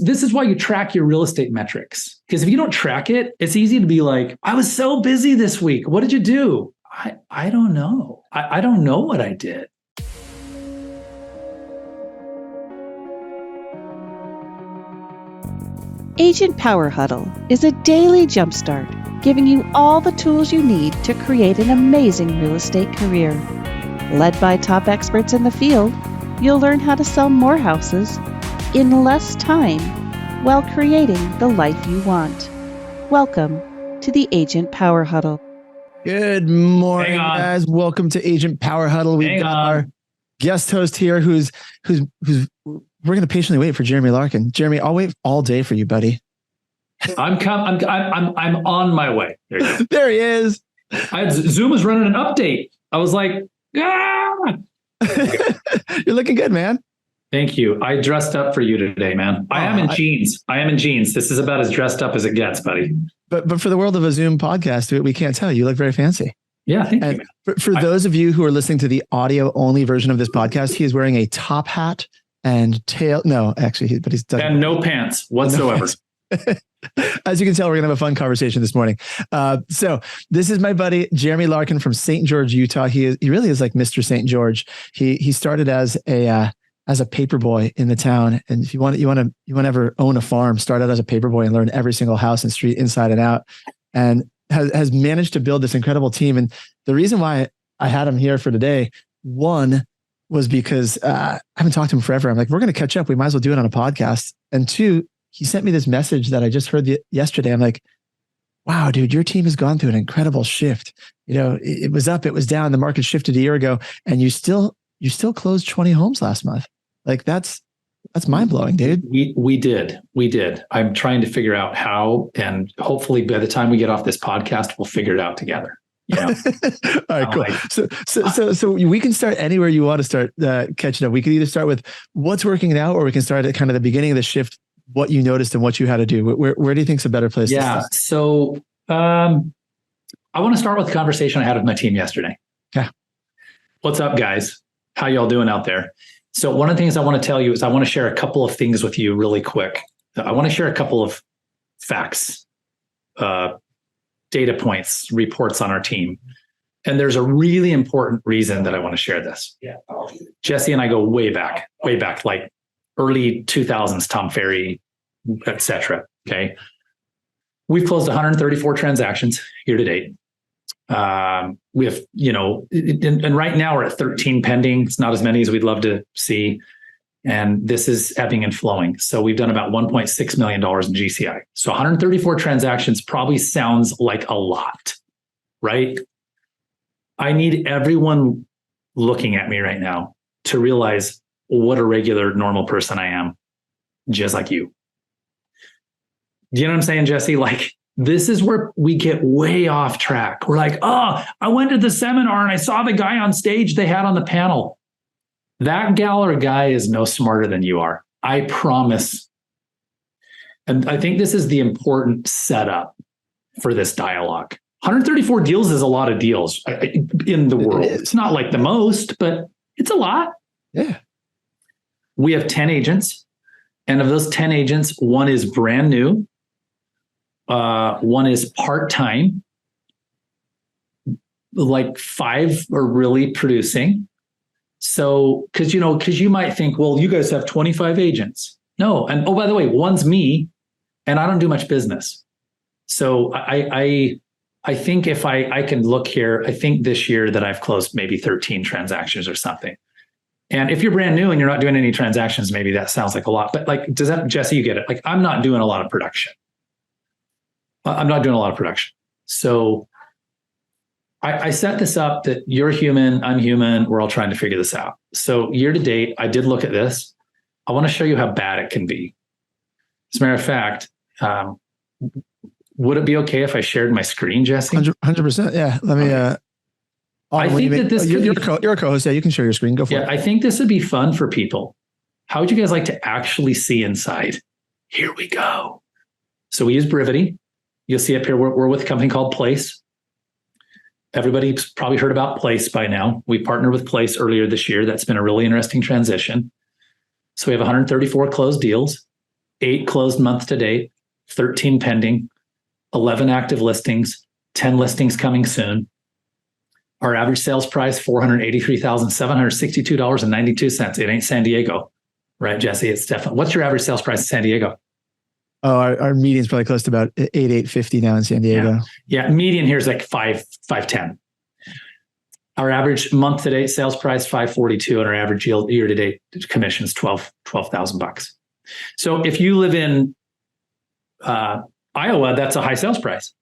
This is why you track your real estate metrics. Because if you don't track it, it's easy to be like, I was so busy this week. What did you do? I don't know. I don't know what I did. Agent Power Huddle is a daily jumpstart, giving you all the tools you need to create an amazing real estate career. Led by top experts in the field, you'll learn how to sell more houses in less time while creating the life you want. Welcome to the Agent Power Huddle. Good morning, guys. Welcome to Agent Power Huddle. We've got our guest host here who's we're going to patiently wait for Jeremy Larkin. Jeremy, I'll wait all day for you, buddy. I'm on my way. There you go. There he is. Zoom was running an update. I was like, ah! You're looking good, man. Thank you. I dressed up for you today, man. I am in jeans. This is about as dressed up as it gets, buddy. But for the world of a Zoom podcast, we can't tell. You look very fancy. Yeah, thank you. For those of you who are listening to the audio only version of this podcast, he is wearing a top hat and tail. No, actually, he's done. And no pants whatsoever. No pants. As you can tell, we're going to have a fun conversation this morning. So this is my buddy, Jeremy Larkin from St. George, Utah. He really is like Mr. St. George. He started as a paper boy in the town. And if you want to ever own a farm, start out as a paper boy and learn every single house and street inside and out, and has managed to build this incredible team. And the reason why I had him here for today, one, was because I haven't talked to him forever. I'm like, we're going to catch up. We might as well do it on a podcast. And two, he sent me this message that I just heard yesterday. I'm like, wow, dude, your team has gone through an incredible shift. You know, it was up, it was down. The market shifted a year ago, and you still closed 20 homes last month. Like that's mind blowing, dude. We did. I'm trying to figure out how, and hopefully by the time we get off this podcast, we'll figure it out together. Yeah. All right, cool. So we can start anywhere you want to start catching up. We can either start with what's working now, or we can start at kind of the beginning of the shift, what you noticed and what you had to do. Where do you think's a better place to start? So I want to start with the conversation I had with my team yesterday. Yeah. What's up, guys? How y'all doing out there? So one of the things I want to tell you is I want to share a couple of things with you really quick. I want to share a couple of facts, data points, reports on our team. And there's a really important reason that I want to share this. Yeah. Jesse and I go way back, like early 2000s, Tom Ferry, et cetera. Okay. We've closed 134 transactions year to date. We have, and right now we're at 13 pending. It's not as many as we'd love to see. And this is ebbing and flowing. So we've done about $1.6 million in GCI. So 134 transactions probably sounds like a lot, right? I need everyone looking at me right now to realize what a regular, normal person I am, just like you. Do you know what I'm saying, Jesse? Like, this is where we get way off track. We're like, oh, I went to the seminar and I saw the guy on stage they had on the panel. That gal or guy is no smarter than you are. I promise. And I think this is the important setup for this dialogue. 134 deals is a lot of deals in the world. It's not like the most, but it's a lot. Yeah. We have 10 agents. And of those 10 agents, one is brand new. One is part-time. Like 5 are really producing. So, because you might think, well, you guys have 25 agents. No. And by the way, one's me, and I don't do much business. So I think if I can look here, I think this year that I've closed maybe 13 transactions or something. And if you're brand new and you're not doing any transactions, maybe that sounds like a lot. But like, does that, Jesse, you get it? Like, I'm not doing a lot of production. So I set this up that you're human, I'm human, we're all trying to figure this out. So year to date, I did look at this. I want to show you how bad it can be. As a matter of fact, would it be okay if I shared my screen, Jesse? 100%. Yeah. Let me, I think that this you're a co-host. Yeah, you can share your screen. Go for it. I think this would be fun for people. How would you guys like to actually see inside? Here we go. So we use Brivity. You'll see up here, we're with a company called Place. Everybody's probably heard about Place by now. We partnered with Place earlier this year. That's been a really interesting transition. So we have 134 closed deals. 8 closed month to date, 13 pending, 11 active listings, 10 listings coming soon. Our average sales price, $483,762.92. It ain't San Diego, right, Jesse? It's definitely. What's your average sales price in San Diego? Oh, our median's probably close to about $850 now in San Diego. Yeah, median here is like 510. Our average month to date sales price $542, and our average year to date commission is $12,000. So if you live in Iowa, that's a high sales price.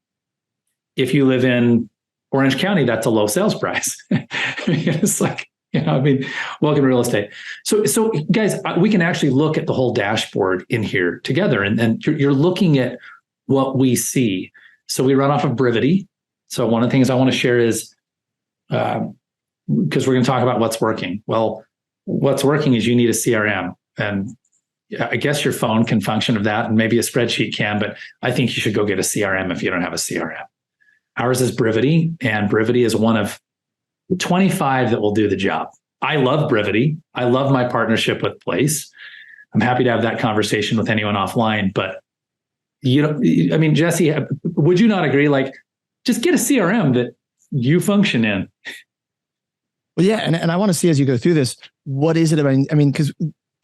If you live in Orange County, that's a low sales price. It's like, welcome to real estate. So guys, we can actually look at the whole dashboard in here together, and you're looking at what we see. So we run off of Brivity. So one of the things I want to share is, because we're going to talk about what's working. Well, what's working is you need a CRM, and I guess your phone can function of that, and maybe a spreadsheet can, but I think you should go get a CRM if you don't have a CRM. Ours is Brivity, and Brivity is one of 25 that will do the job. I love Brivity. I love my partnership with Place. I'm happy to have that conversation with anyone offline, but Jesse, would you not agree? Like, just get a CRM that you function in. Well, yeah. And I want to see, as you go through this, what is it about? I mean, because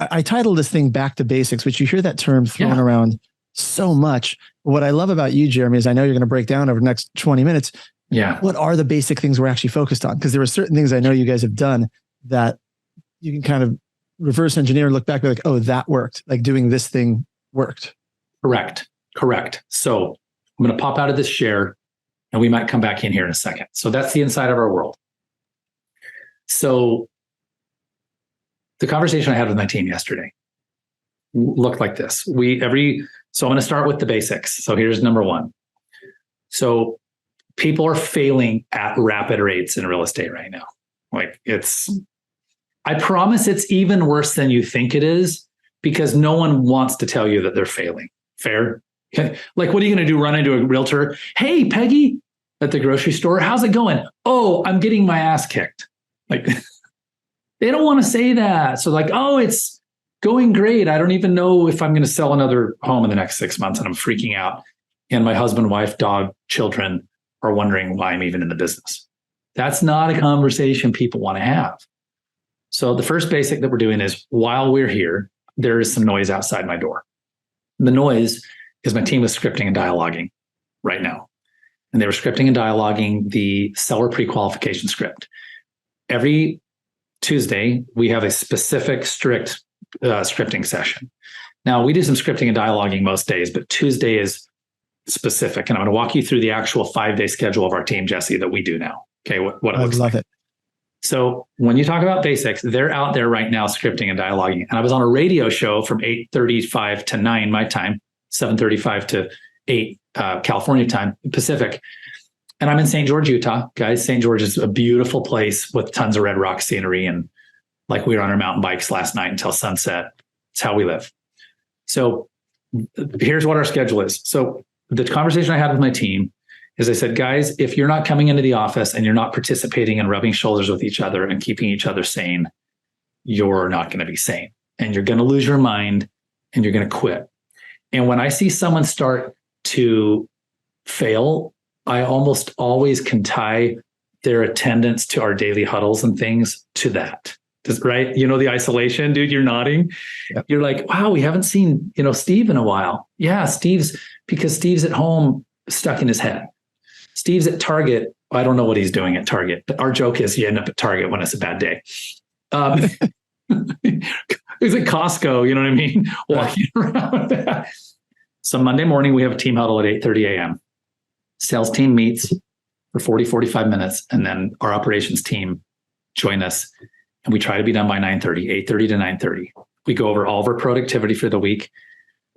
I titled this thing Back to Basics, which you hear that term thrown around so much. What I love about you, Jeremy, is I know you're going to break down over the next 20 minutes. Yeah. What are the basic things we're actually focused on? Because there are certain things I know you guys have done that you can kind of reverse engineer and look back and be like, oh, that worked. Like doing this thing worked. Correct. So I'm going to pop out of this share, and we might come back in here in a second. So that's the inside of our world. So the conversation I had with my team yesterday looked like this. So I'm going to start with the basics. So here's number one. So people are failing at rapid rates in real estate right now. I promise it's even worse than you think it is, because no one wants to tell you that they're failing. Fair? Like, what are you going to do? Run into a realtor? Hey, Peggy, at the grocery store, how's it going? Oh, I'm getting my ass kicked. Like, they don't want to say that. So like, oh, it's going great. I don't even know if I'm going to sell another home in the next 6 months, and I'm freaking out. And my husband, wife, dog, children are wondering why I'm even in the business. That's not a conversation people want to have. So the first basic that we're doing is, while we're here, there is some noise outside my door. The noise is my team is scripting and dialoguing right now. And they were scripting and dialoguing the seller pre-qualification script. Every Tuesday, we have a specific strict scripting session. Now, we do some scripting and dialoguing most days, but Tuesday is specific. And I'm going to walk you through the actual 5-day schedule of our team, Jesse, that we do now. Okay, what it looks like. It. So when you talk about basics, they're out there right now scripting and dialoguing. And I was on a radio show from 8:35 to 9 my time, 7:35 to 8 California time, Pacific. And I'm in St. George, Utah. Guys, St. George is a beautiful place with tons of red rock scenery. And like, we were on our mountain bikes last night until sunset. It's how we live. So here's what our schedule is. So the conversation I had with my team is, I said, guys, if you're not coming into the office and you're not participating and rubbing shoulders with each other and keeping each other sane, you're not going to be sane, and you're going to lose your mind, and you're going to quit. And when I see someone start to fail, I almost always can tie their attendance to our daily huddles and things to that. Right? You know, the isolation, dude, you're nodding. Yep. You're like, wow, we haven't seen, Steve in a while. Yeah, because Steve's at home stuck in his head. Steve's at Target. I don't know what he's doing at Target, but our joke is you end up at Target when it's a bad day. It's like Costco, you know what I mean? Walking around. So Monday morning, we have a team huddle at 8:30 a.m. Sales team meets for 40, 45 minutes, and then our operations team join us. And we try to be done by 9:30, 8:30 to 9:30. We go over all of our productivity for the week.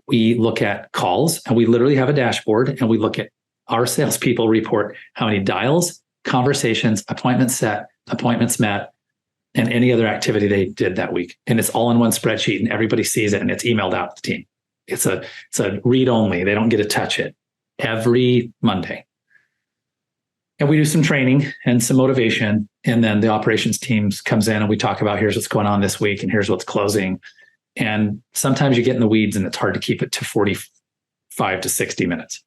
We look at calls, and we literally have a dashboard, and we look at our salespeople report how many dials, conversations, appointments set, appointments met, and any other activity they did that week. And it's all in one spreadsheet, and everybody sees it, and it's emailed out to the team. It's a read only. They don't get to touch it every Monday. And we do some training and some motivation. And then the operations teams comes in, and we talk about, here's what's going on this week, and here's what's closing. And sometimes you get in the weeds and it's hard to keep it to 45 to 60 minutes.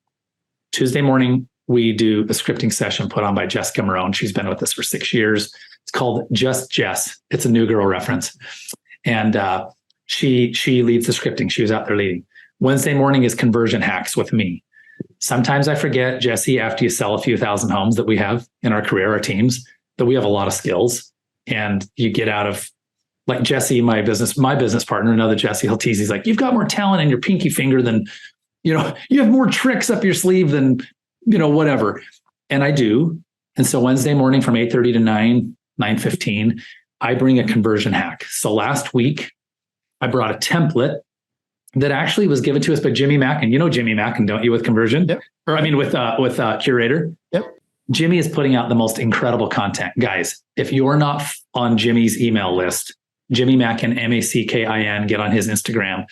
Tuesday morning, we do a scripting session put on by Jessica Marone. She's been with us for 6 years. It's called Just Jess. It's a New Girl reference. And she leads the scripting. She was out there leading. Wednesday morning is conversion hacks with me. Sometimes I forget, Jesse, after you sell a few thousand homes that we have in our career, our teams, that we have a lot of skills. And you get out of, like Jesse, my business partner, another Jesse, he'll tease. He's like, you've got more talent in your pinky finger than, you have more tricks up your sleeve than, whatever. And I do. And so Wednesday morning from 8:30 to 9:15, I bring a conversion hack. So last week, I brought a template that actually was given to us by Jimmy Mackin. You know Jimmy Mackin, don't you, with conversion? Yep. With Curator. Yep. Jimmy is putting out the most incredible content. Guys, if you're not on Jimmy's email list, Jimmy Mackin, Mackin, get on his Instagram.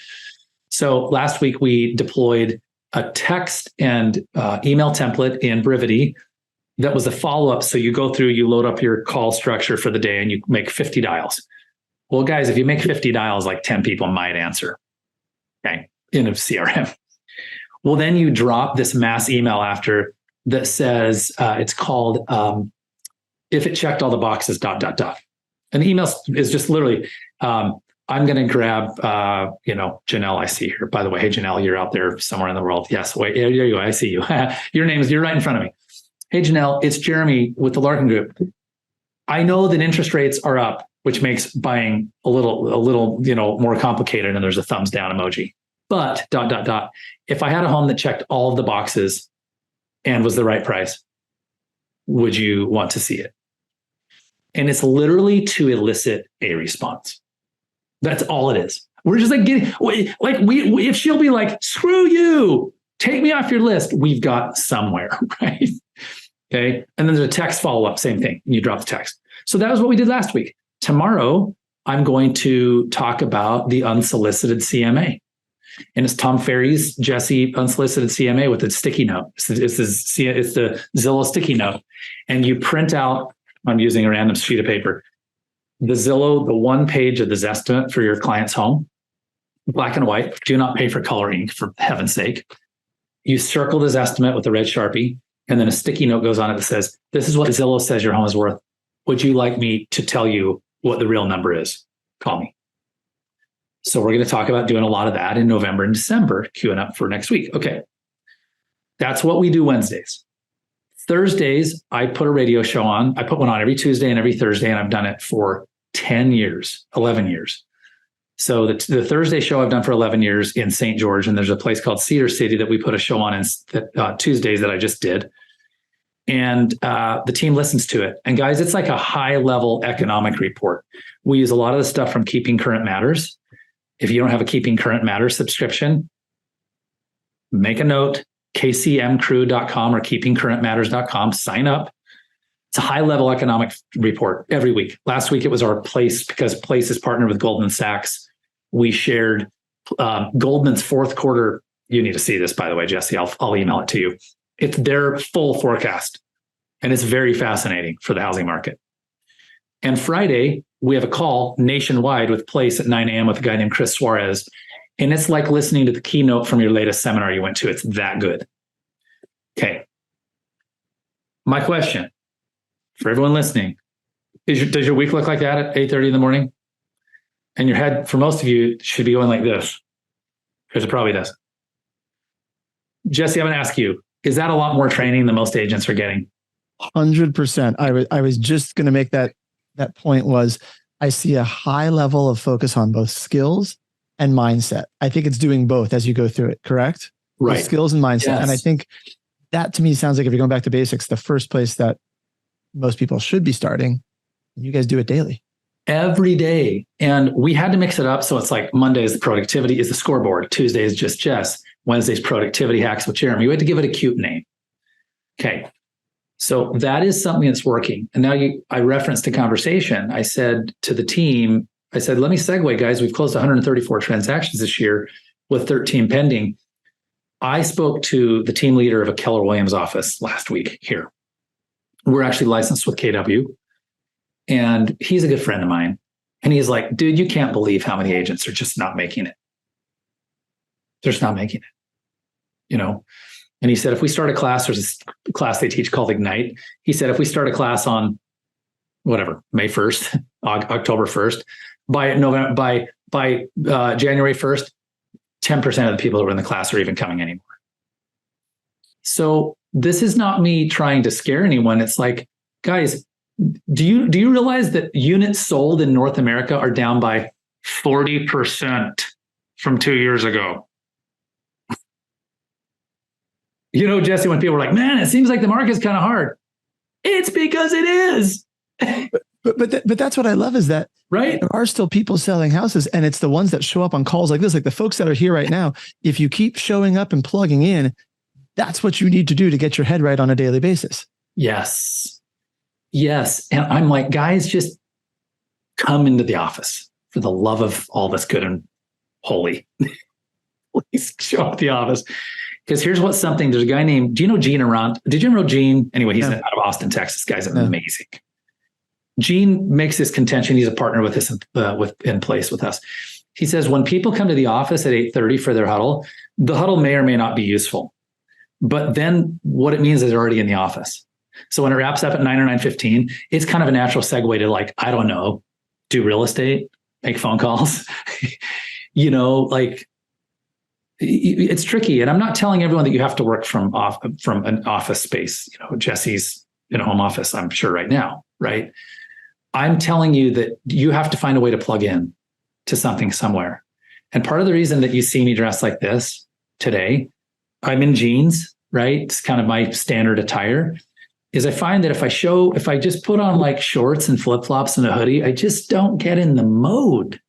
So last week we deployed a text and email template in Brivity that was a follow-up. So you go through, you load up your call structure for the day and you make 50 dials. Well, guys, if you make 50 dials, like 10 people might answer, okay, in a CRM. Well, then you drop this mass email after that says, it's called, if it checked all the boxes, ... And the email is just literally, I'm going to grab, Janelle, I see here. By the way, hey, Janelle, you're out there somewhere in the world. Yes, wait, there you go. I see you. You're right in front of me. Hey, Janelle, it's Jeremy with the Larkin Group. I know that interest rates are up, which makes buying a little, more complicated. And there's a thumbs down emoji. But ... If I had a home that checked all of the boxes and was the right price, would you want to see it? And it's literally to elicit a response. That's all it is. We're just if she'll be like, screw you, take me off your list, we've got somewhere, right? Okay. And then there's a text follow-up, same thing. You drop the text. So that was what we did last week. Tomorrow, I'm going to talk about the unsolicited CMA. And it's Tom Ferry's Jesse unsolicited CMA with a sticky note. It's the Zillow sticky note. And you print out, I'm using a random sheet of paper, the Zillow, the one page of the Zestimate for your client's home, black and white. Do not pay for color ink, for heaven's sake. You circle the Zestimate with a red Sharpie, and then a sticky note goes on it that says, this is what Zillow says your home is worth. Would you like me to tell you what the real number is? Call me. So we're going to talk about doing a lot of that in November and December, queuing up for next week. Okay. That's what we do Wednesdays. Thursdays, I put a radio show on. I put one on every Tuesday and every Thursday, and I've done it for 11 years. So the Thursday show I've done for 11 years in St. George, and there's a place called Cedar City that we put a show on Tuesdays that I just did. And the team listens to it. And guys, it's like a high-level economic report. We use a lot of the stuff from Keeping Current Matters. If you don't have a Keeping Current Matters subscription, make a note, kcmcrew.com or keepingcurrentmatters.com, sign up. It's a high-level economic report every week. Last week, it was our Place, because Place is partnered with Goldman Sachs. We shared Goldman's fourth quarter. You need to see this, by the way, Jesse. I'll email it to you. It's their full forecast, and it's very fascinating for the housing market. And Friday, we have a call nationwide with Place at 9 a.m. with a guy named Chris Suarez. And it's like listening to the keynote from your latest seminar you went to. It's that good. Okay. My question for everyone listening is, does your week look like that at 8:30 in the morning? And your head, for most of you, should be going like this, because it probably does. Jesse, I'm going to ask you, is that a lot more training than most agents are getting? 100%. I was just going to make that point. Was I see a high level of focus on both skills and mindset. I think it's doing both as you go through it, correct? Right. Both skills and mindset. Yes. And I think that, to me, sounds like, if you're going back to basics, the first place that most people should be starting. You guys do it daily. Every day. And we had to mix it up. So it's like Monday is productivity is the scoreboard. Tuesday is just Jess. Wednesday's productivity hacks with Jeremy. We had to give it a cute name. Okay. So that is something that's working. And now I referenced a conversation. I said to the team, let me segue, guys. We've closed 134 transactions this year with 13 pending. I spoke to the team leader of a Keller Williams office last week here. We're actually licensed with KW, and he's a good friend of mine. And he's like, dude, you can't believe how many agents are just not making it. They're just not making it, you know? And he said, if we start a class, there's a class they teach called Ignite. He said, if we start a class on whatever, May 1st, October 1st, by January 1st, 10% of the people who are in the class are even coming anymore. So this is not me trying to scare anyone. It's like, guys, do you realize that units sold in North America are down by 40% from 2 years ago? You know, Jesse, when people are like, man, it seems like the market's kind of hard. It's because it is. But that's what I love is that right? There are still people selling houses, and it's the ones that show up on calls like this, like the folks that are here right now. If you keep showing up and plugging in, that's what you need to do to get your head right on a daily basis. Yes. Yes. And I'm like, guys, just come into the office for the love of all that's good and holy. Please show up at the office. Because here's what's something, there's a guy named, do you know Gene Arant? Did you ever know Gene? Anyway, he's out of Austin, Texas. Guy's amazing. Gene makes this contention. He's a partner with us in place with us. He says, when people come to the office at 8:30 for their huddle, the huddle may or may not be useful. But then what it means is they're already in the office. So when it wraps up at 9 or 9:15, it's kind of a natural segue to like, I don't know, do real estate, make phone calls, you know, like it's tricky. And I'm not telling everyone that you have to work from an office space. You know, Jesse's in a home office, I'm sure right now, right? I'm telling you that you have to find a way to plug in to something somewhere. And part of the reason that you see me dressed like this today, I'm in jeans, right? It's kind of my standard attire. Is I find that if I just put on like shorts and flip-flops and a hoodie, I just don't get in the mode.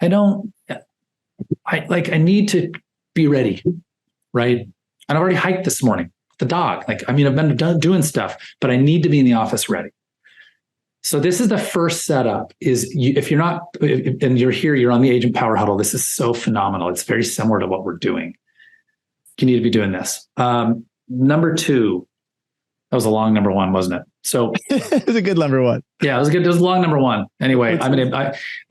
I need to be ready, right? I've already hiked this morning with the dog. I've been doing stuff, but I need to be in the office ready. So this is the first setup is if you're not, and you're here, you're on the Agent Power Huddle. This is so phenomenal. It's very similar to what we're doing. You need to be doing this. Number 2, that was a long number 1, wasn't it? So it was a good number 1. Yeah, it was good. It was a long number 1. Anyway,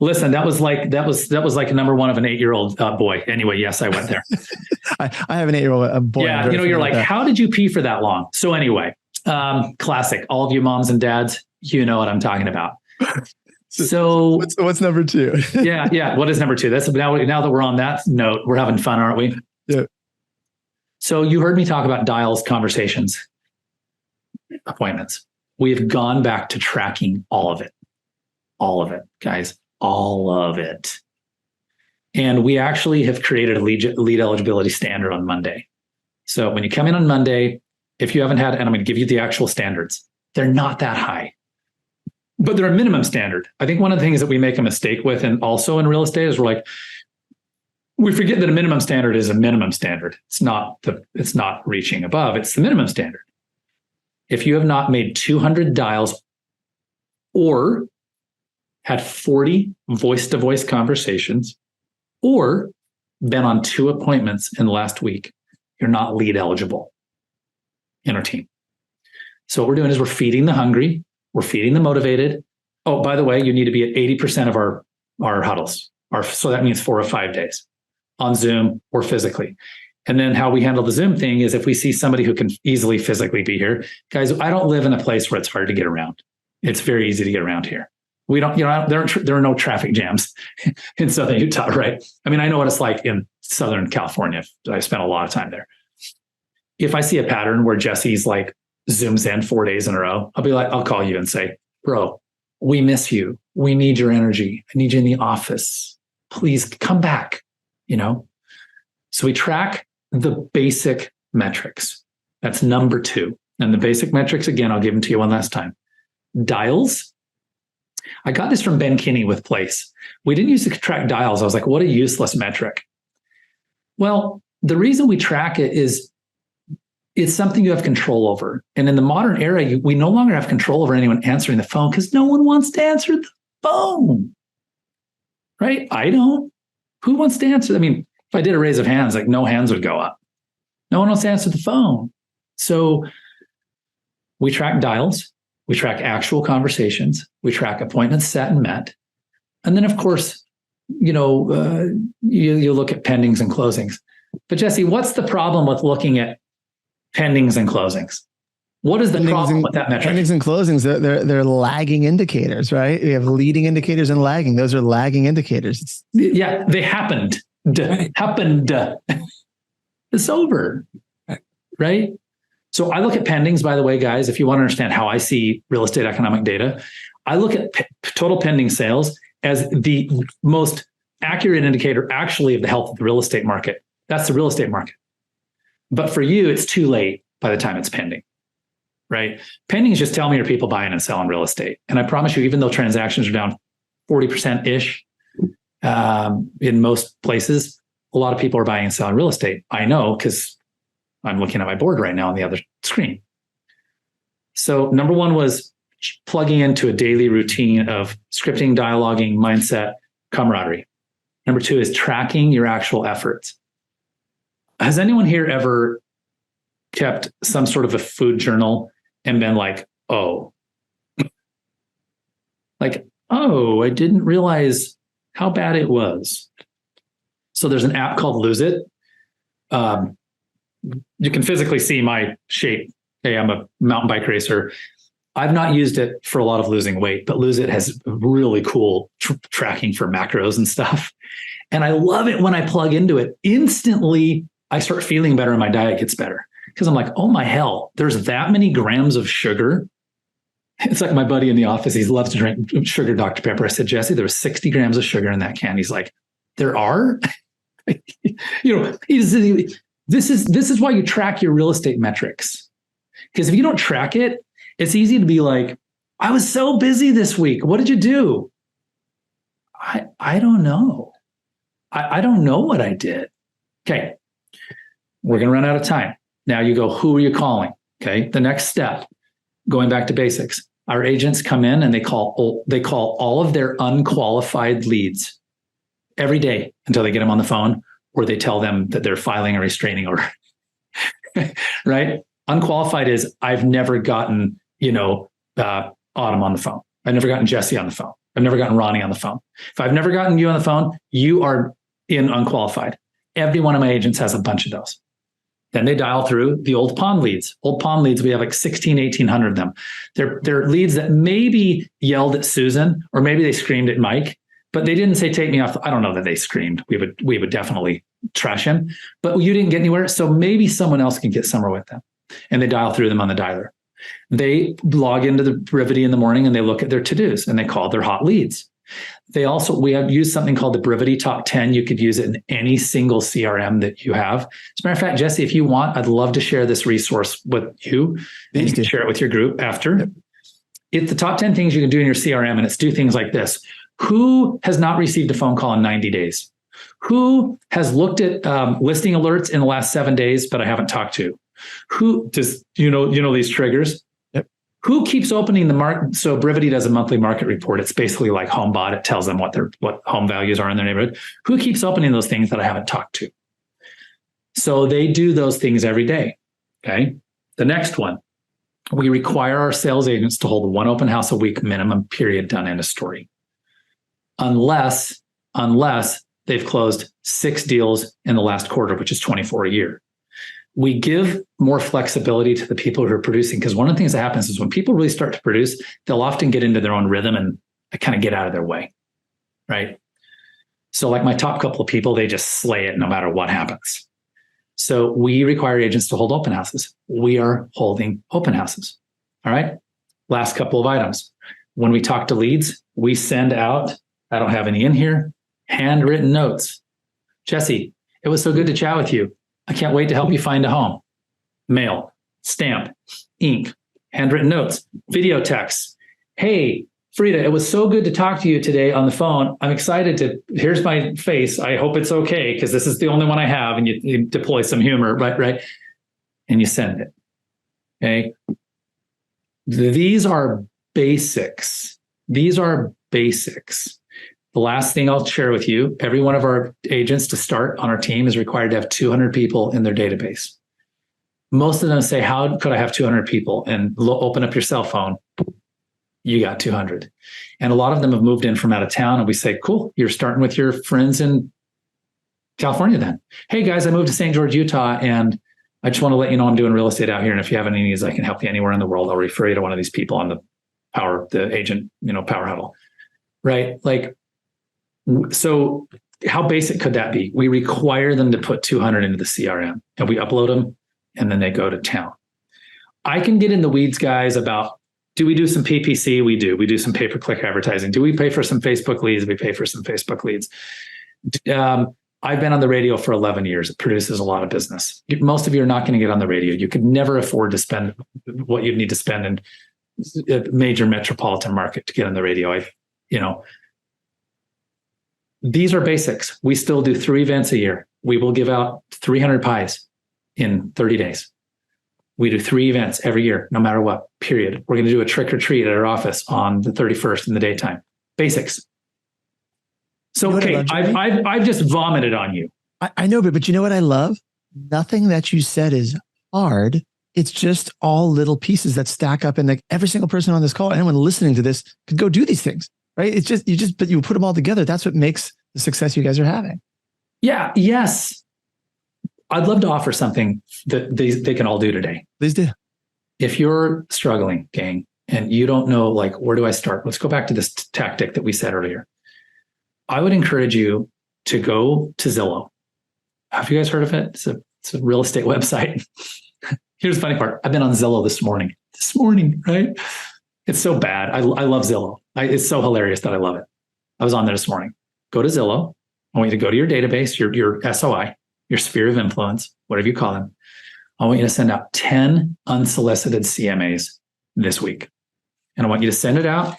listen, that was like a number 1 of an 8-year-old boy. Anyway, yes, I went there. I have an 8-year-old boy. Yeah, you're like, how did you pee for that long? So anyway, classic. All of you moms and dads, you know what I'm talking about. So what's number 2? yeah. What is number 2? That's now that we're on that note, we're having fun, aren't we? Yeah. So you heard me talk about dials, conversations, appointments. We have gone back to tracking all of it, guys, all of it. And we actually have created a lead eligibility standard on Monday. So when you come in on Monday, if you haven't had, and I'm going to give you the actual standards, they're not that high, but they're a minimum standard. I think one of the things that we make a mistake with, and also in real estate, is we forget that a minimum standard is a minimum standard. It's not reaching above. It's the minimum standard. If you have not made 200 dials or had 40 voice-to-voice conversations or been on 2 appointments in the last week, you're not lead eligible in our team. So what we're doing is we're feeding the hungry, we're feeding the motivated. Oh, by the way, you need to be at 80% of our huddles. So that means 4 or 5 days on Zoom or physically. And then how we handle the Zoom thing is if we see somebody who can easily physically be here, guys, I don't live in a place where it's hard to get around. It's very easy to get around here. We don't, there are no traffic jams in Southern Utah, right? I mean, I know what it's like in Southern California. I spent a lot of time there. If I see a pattern where Jesse's like Zooms in 4 days in a row, I'll call you and say, bro, we miss you. We need your energy. I need you in the office. Please come back, So we track the basic metrics. That's number 2. And the basic metrics, again, I'll give them to you one last time. Dials. I got this from Ben Kinney with Place. We didn't use to track dials. I was like, what a useless metric. Well, the reason we track it is it's something you have control over. And in the modern era, we no longer have control over anyone answering the phone because no one wants to answer the phone. Right? I don't. Who wants to answer? I mean, if I did a raise of hands, like no hands would go up. No one wants to answer the phone. So we track dials. We track actual conversations. We track appointments set and met. And then, of course, you look at pendings and closings. But Jesse, what's the problem with looking at pendings and closings? What is the problem with that metric? Pendings and closings, they're lagging indicators, right? We have leading indicators and lagging. Those are lagging indicators. Yeah, they happened. It's over, right? So I look at pendings, by the way, guys, if you want to understand how I see real estate economic data, I look at total pending sales as the most accurate indicator actually of the health of the real estate market. That's the real estate market. But for you, it's too late by the time it's pending, right? Pending is just telling me are people buying and selling real estate. And I promise you, even though transactions are down 40%-ish in most places, a lot of people are buying and selling real estate. I know because I'm looking at my board right now on the other screen. So number one was plugging into a daily routine of scripting, dialoguing, mindset, camaraderie. Number two is tracking your actual efforts. Has anyone here ever kept some sort of a food journal and been like, oh, I didn't realize how bad it was? So there's an app called Lose It. You can physically see my shape. Hey, I'm a mountain bike racer. I've not used it for a lot of losing weight, but Lose It has really cool tracking for macros and stuff. And I love it when I plug into it. Instantly, I start feeling better and my diet gets better. Because I'm like, oh my hell, there's that many grams of sugar. It's like my buddy in the office. He loves to drink sugar Dr. Pepper. I said, Jesse, there was 60 grams of sugar in that can. He's like, there are? This is why you track your real estate metrics. Because if you don't track it, it's easy to be like, I was so busy this week. What did you do? I don't know. I don't know what I did. Okay. We're going to run out of time. Now you go, who are you calling? Okay. The next step, going back to basics, our agents come in and they call all of their unqualified leads every day until they get them on the phone, or they tell them that they're filing a restraining order. Right? Unqualified is I've never gotten, Autumn on the phone. I've never gotten Jesse on the phone. I've never gotten Ronnie on the phone. If I've never gotten you on the phone, you are in unqualified. Every one of my agents has a bunch of those. Then they dial through the old pond leads. Old pond leads, we have like 1,800 of them. They're leads that maybe yelled at Susan, or maybe they screamed at Mike, but they didn't say, take me off. I don't know that they screamed. We would definitely trash him, but you didn't get anywhere. So maybe someone else can get somewhere with them. And they dial through them on the dialer. They log into the Brivity in the morning and they look at their to-dos and they call their hot leads. We have used something called the Brivity Top 10. You could use it in any single CRM that you have. As a matter of fact, Jesse, if you want, I'd love to share this resource with you. And you can share it with your group after. It's the top 10 things you can do in your CRM, and it's do things like this. Who has not received a phone call in 90 days? Who has looked at listing alerts in the last 7 days, but I haven't talked to? Who does, these triggers? Who keeps opening the market? So Brivity does a monthly market report. It's basically like HomeBot. It tells them what home values are in their neighborhood. Who keeps opening those things that I haven't talked to? So they do those things every day. Okay. The next one, we require our sales agents to hold one open house a week minimum, period, done, end of story. Unless they've closed 6 deals in the last quarter, which is 24 a year. We give more flexibility to the people who are producing, because one of the things that happens is when people really start to produce, they'll often get into their own rhythm and kind of get out of their way, right? So like my top couple of people, they just slay it no matter what happens. So we require agents to hold open houses. We are holding open houses. All right. Last couple of items. When we talk to leads, we send out, I don't have any in here, handwritten notes. Jesse, it was so good to chat with you. I can't wait to help you find a home. Mail, stamp, ink, handwritten notes, video texts. Hey, Frida, it was so good to talk to you today on the phone. I'm excited here's my face. I hope it's okay, because this is the only one I have. And you deploy some humor, right? And you send it. Okay. These are basics. The last thing I'll share with you, every one of our agents to start on our team is required to have 200 people in their database. Most of them say, how could I have 200 people? And open up your cell phone. You got 200. And a lot of them have moved in from out of town. And we say, cool, you're starting with your friends in California then. Hey guys, I moved to St. George, Utah, and I just want to let you know I'm doing real estate out here. And if you have any needs, I can help you anywhere in the world. I'll refer you to one of these people on the agent, Power Huddle. Right? Like, so how basic could that be? We require them to put 200 into the CRM and we upload them and then they go to town. I can get in the weeds, guys, about, do we do some PPC? We do. We do some pay-per-click advertising. Do we pay for some Facebook leads? We pay for some Facebook leads. I've been on the radio for 11 years. It produces a lot of business. Most of you are not going to get on the radio. You could never afford to spend what you'd need to spend in a major metropolitan market to get on the radio. These are basics. We still do 3 events a year. We will give out 300 pies in 30 days. We do 3 events every year, no matter what, period. We're going to do a trick or treat at our office on the 31st in the daytime. Basics. So, okay, I've just vomited on you. I know, but you know what I love? Nothing that you said is hard. It's just all little pieces that stack up, and like every single person on this call, anyone listening to this could go do these things, right? It's just, but you put them all together. That's what makes the success you guys are having. Yeah. Yes. I'd love to offer something that they can all do today. Please do. If you're struggling, gang, and you don't know, like, where do I start? Let's go back to this tactic that we said earlier. I would encourage you to go to Zillow. Have you guys heard of it? It's a real estate website. Here's the funny part. I've been on Zillow this morning, right? It's so bad. I love Zillow. It's so hilarious that I love it. I was on there this morning. Go to Zillow. I want you to go to your database, your SOI, your sphere of influence, whatever you call them. I want you to send out 10 unsolicited CMAs this week. And I want you to send it out.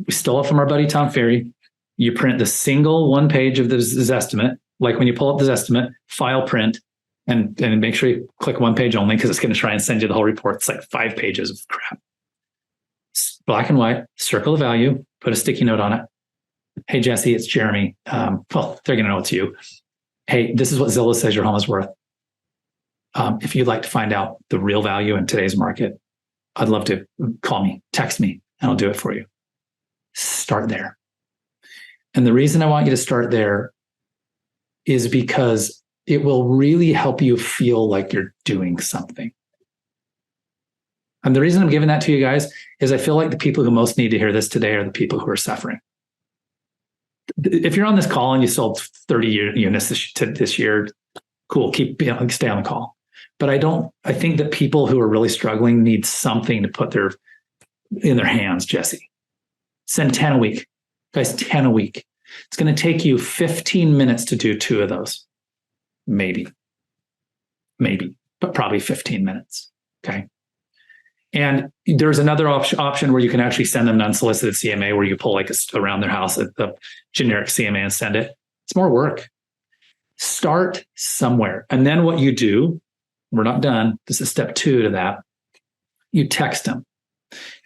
We stole it from our buddy, Tom Ferry. You print the single one page of the Zestimate. Like when you pull up the Zestimate, file print, and make sure you click one page only because it's going to try and send you the whole report. It's like 5 pages of crap. Black and white, circle of value, put a sticky note on it. Hey, Jesse, it's Jeremy. Well, they're going to know it's you. Hey, this is what Zillow says your home is worth. If you'd like to find out the real value in today's market, I'd love to call me, text me, and I'll do it for you. Start there. And the reason I want you to start there is because it will really help you feel like you're doing something. And the reason I'm giving that to you guys is I feel like the people who most need to hear this today are the people who are suffering. If you're on this call and you sold 30 units this year, cool, stay on the call. But I think that people who are really struggling need something to put in their hands, Jesse. Send 10 a week. Guys, 10 a week. It's going to take you 15 minutes to do 2 of those. Maybe, but probably 15 minutes. Okay. And there's another option where you can actually send them an unsolicited CMA where you pull like around their house a generic CMA and send it. It's more work. Start somewhere. And then what you do, we're not done. This is step 2 to that. You text them.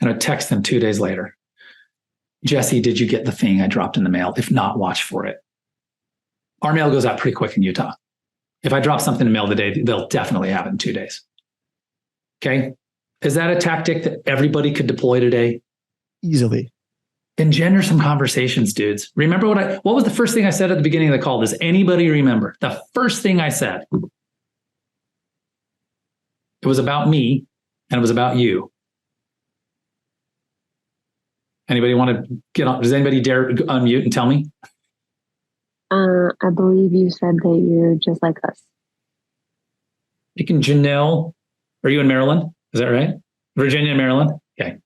And I text them 2 days later. Jesse, did you get the thing I dropped in the mail? If not, watch for it. Our mail goes out pretty quick in Utah. If I drop something in the mail today, they'll definitely have it in 2 days. Okay. Is that a tactic that everybody could deploy today? Easily. Engender some conversations, dudes. Remember what was the first thing I said at the beginning of the call? Does anybody remember? The first thing I said. It was about me and it was about you. Anybody want to get on? Does anybody dare unmute and tell me? I believe you said that you're just like us. You can, Janelle. Are you in Maryland? Is that right? Virginia and Maryland? Okay.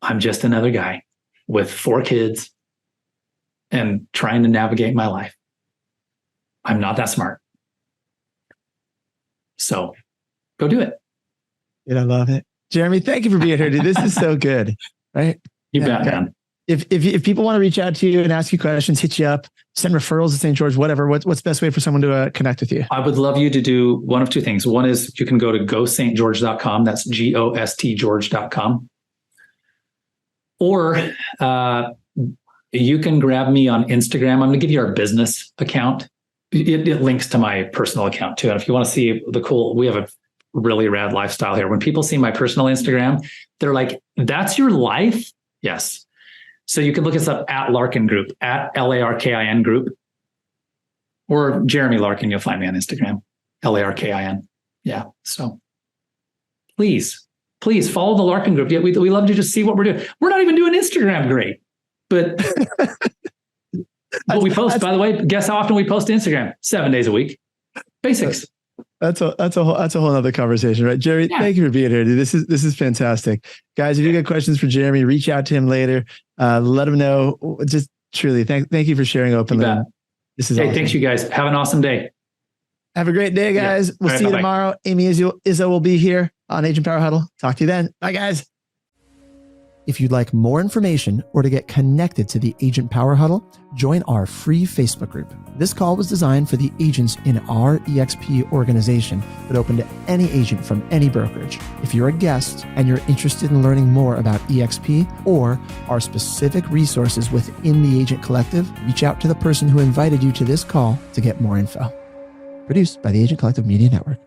I'm just another guy with 4 kids and trying to navigate my life. I'm not that smart. So go do it. And I love it. Jeremy, thank you for being here, dude. This is so good. Right? You bet, man. If people want to reach out to you and ask you questions, hit you up, send referrals to St. George, whatever, what's the best way for someone to connect with you? I would love you to do one of 2 things. One is you can go to gostgeorge.com. That's GOSTGeorge.com. Or you can grab me on Instagram. I'm going to give you our business account. It links to my personal account too. And if you want to see we have a really rad lifestyle here. When people see my personal Instagram, they're like, that's your life? Yes. So you can look us up at Larkin Group, at Larkin Group, or Jeremy Larkin. You'll find me on Instagram, Larkin. Yeah. So please follow the Larkin Group. Yeah, we love to just see what we're doing. We're not even doing Instagram great, but what we post, by the way, guess how often we post to Instagram? 7 days a week. Basics. That's a whole other conversation, right? Jeremy, thank you for being here, dude. This is fantastic. Guys, if you got questions for Jeremy, reach out to him later. Let him know. Just truly thank you for sharing openly. This is awesome. Thanks you guys. Have an awesome day. Have a great day, guys. We'll see you tomorrow. Amy Izzo will be here on Agent Power Huddle. Talk to you then. Bye, guys. If you'd like more information or to get connected to the Agent Power Huddle, join our free Facebook group. This call was designed for the agents in our EXP organization, but open to any agent from any brokerage. If you're a guest and you're interested in learning more about EXP or our specific resources within the Agent Collective, reach out to the person who invited you to this call to get more info. Produced by the Agent Collective Media Network.